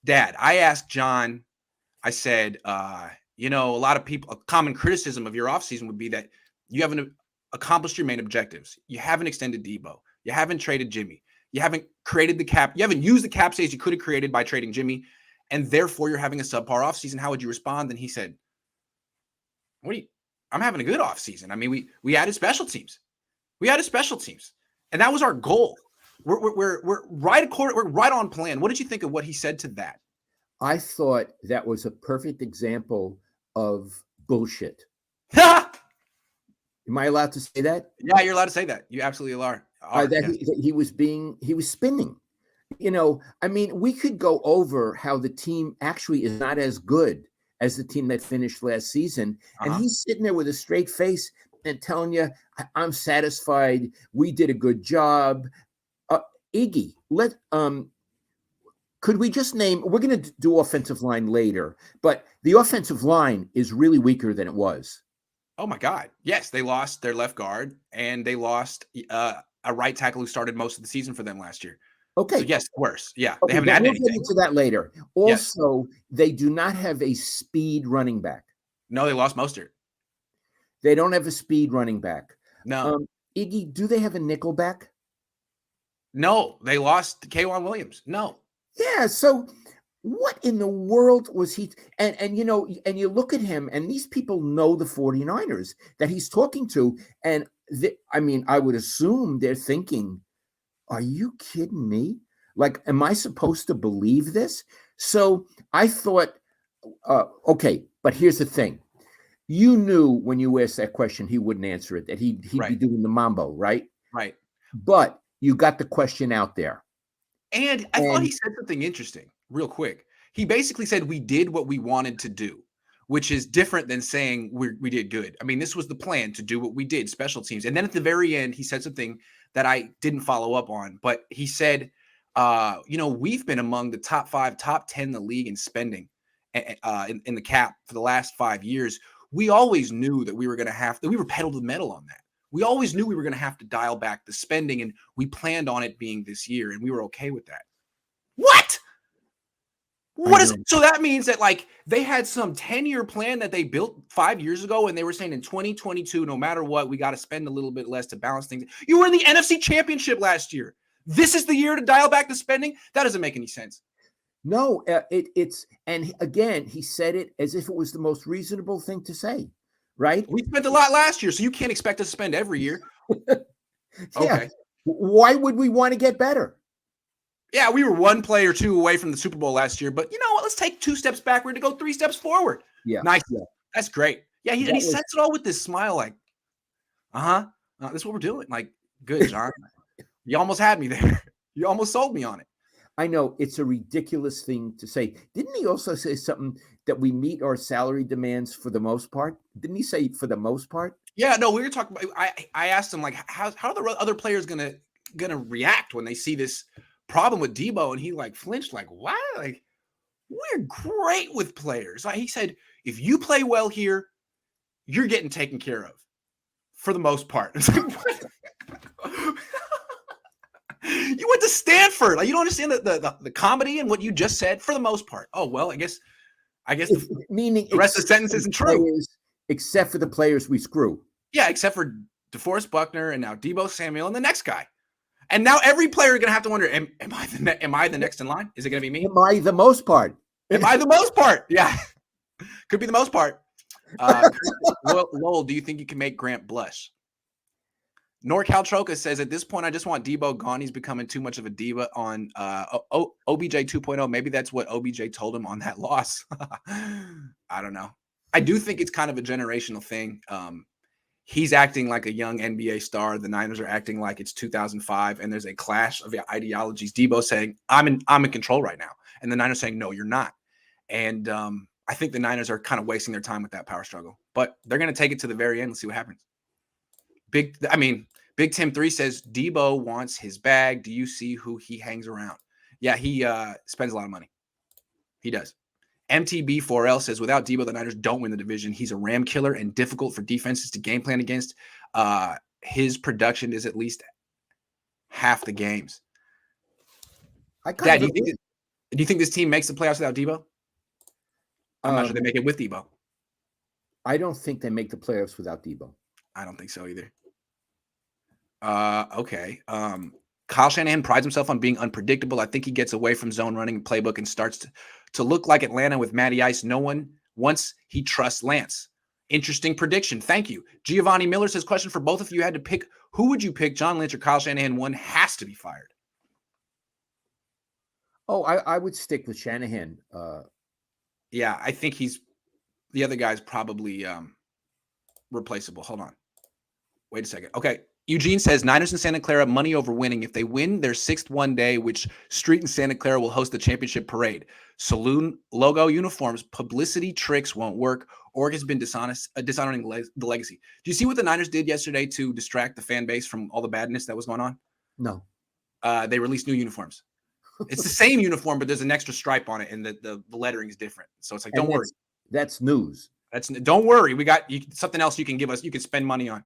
Dad, I asked John, I said, a lot of people, a common criticism of your offseason would be that you haven't accomplished your main objectives. You haven't extended Debo. You haven't traded Jimmy. You haven't created the cap. You haven't used the cap space you could have created by trading Jimmy. And therefore, you're having a subpar offseason. How would you respond? And he said, I'm having a good offseason. I mean, we added special teams. And that was our goal. We're right on plan. What did you think of what he said to that? I thought that was a perfect example of bullshit. Am I allowed to say that? Yeah, you're allowed to say that. You absolutely are. He was spinning. I mean, we could go over how the team actually is not as good as the team that finished last season. And he's sitting there with a straight face and telling you, I'm satisfied. We did a good job. Iggy, could we just name, we're going to do offensive line later, but the offensive line is really weaker than it was. Oh my God. Yes. They lost their left guard and they lost a right tackle who started most of the season for them last year. Okay. So yes, worse. Yeah. Okay, they haven't added anything. We'll get into that later. Also, They do not have a speed running back. No, they lost Mostert. They don't have a speed running back. No. Iggy, do they have a nickel back? No, they lost K'Wan Williams. No. Yeah. So what in the world was he? And you look at him, and these people know the 49ers that he's talking to. And I would assume they're thinking, are you kidding me? Like, am I supposed to believe this? So I thought, okay, but here's the thing. You knew when you asked that question, he wouldn't answer it, that he'd be doing the mambo, right? Right. But you got the question out there. And I thought he said something interesting real quick. He basically said we did what we wanted to do, which is different than saying we did good. I mean, this was the plan to do what we did, special teams. And then at the very end, he said something that I didn't follow up on, but he said, we've been among the top 5, top 10 in the league in spending in the cap for the last 5 years. We always knew that we were pedal to the metal on that. We always knew we were going to have to dial back the spending, and we planned on it being this year, and we were okay with that. What? So that means that like they had some 10-year plan that they built 5 years ago, and they were saying in 2022, no matter what, we got to spend a little bit less to balance things. You were in the NFC Championship last year. This is the year to dial back the spending? That doesn't make any sense. No, and again, he said it as if it was the most reasonable thing to say, right? We spent a lot last year, so you can't expect us to spend every year. Okay. Why would we want to get better? Yeah, we were 1 play or 2 away from the Super Bowl last year, but you know what? Let's take 2 steps backward to go 3 steps forward. Yeah. Nice. Yeah. That's great. Yeah, he says it all with this smile like, this is what we're doing. Like, good, John. You almost had me there. You almost sold me on it. I know it's a ridiculous thing to say. Didn't he also say something that we meet our salary demands for the most part? Didn't he say for the most part? Yeah, no, we were talking about, I asked him like, how are the other players gonna react when they see this problem with Debo? And he like flinched like, what? Like, we're great with players. Like he said, if you play well here, you're getting taken care of for the most part. You went to Stanford. Like, you don't understand the comedy and what you just said for the most part. Oh, well, I guess meaning the rest of the sentence isn't true. Except for the players we screw. Yeah, except for DeForest Buckner and now Debo Samuel and the next guy. And now every player is going to have to wonder, am I the next in line? Is it going to be me? Am I the most part? Am I the most part? Yeah. Could be the most part. Lowell, do you think you can make Grant blush? NorCal Troca says, at this point, I just want Debo gone. He's becoming too much of a diva on OBJ 2.0. Maybe that's what OBJ told him on that loss. I don't know. I do think it's kind of a generational thing. He's acting like a young NBA star. The Niners are acting like it's 2005, and there's a clash of ideologies. Debo saying, I'm in control right now. And the Niners saying, no, you're not. And I think the Niners are kind of wasting their time with that power struggle. But they're going to take it to the very end and see what happens. Big Tim 3 says, Debo wants his bag. Do you see who he hangs around? Yeah, he spends a lot of money. He does. MTB4L says, without Debo, the Niners don't win the division. He's a ram killer and difficult for defenses to game plan against. His production is at least half the games. I kind of agree. Do you think this team makes the playoffs without Debo? I'm not sure they make it with Debo. I don't think they make the playoffs without Debo. I don't think so either. Okay. Kyle Shanahan prides himself on being unpredictable. I think he gets away from zone running playbook and starts to look like Atlanta with Matty Ice. No one once he trusts Lance. Interesting prediction. Thank you. Giovanni Miller says, question for both of you. Had to pick, who would you pick, John Lynch or Kyle Shanahan? One has to be fired. Oh, I would stick with Shanahan. Yeah, I think the other guy's probably replaceable. Hold on. Wait a second. Okay. Eugene says Niners and Santa Clara, money over winning. If they win their 6th one day, which street in Santa Clara will host the championship parade. Saloon logo, uniforms, publicity tricks won't work. Org has been dishonoring the legacy. Do you see what the Niners did yesterday to distract the fan base from all the badness that was going on? No. They released new uniforms. It's the same uniform, but there's an extra stripe on it, and the lettering is different. So it's like, don't worry. That's news. Don't worry. We got something else you can give us. You can spend money on.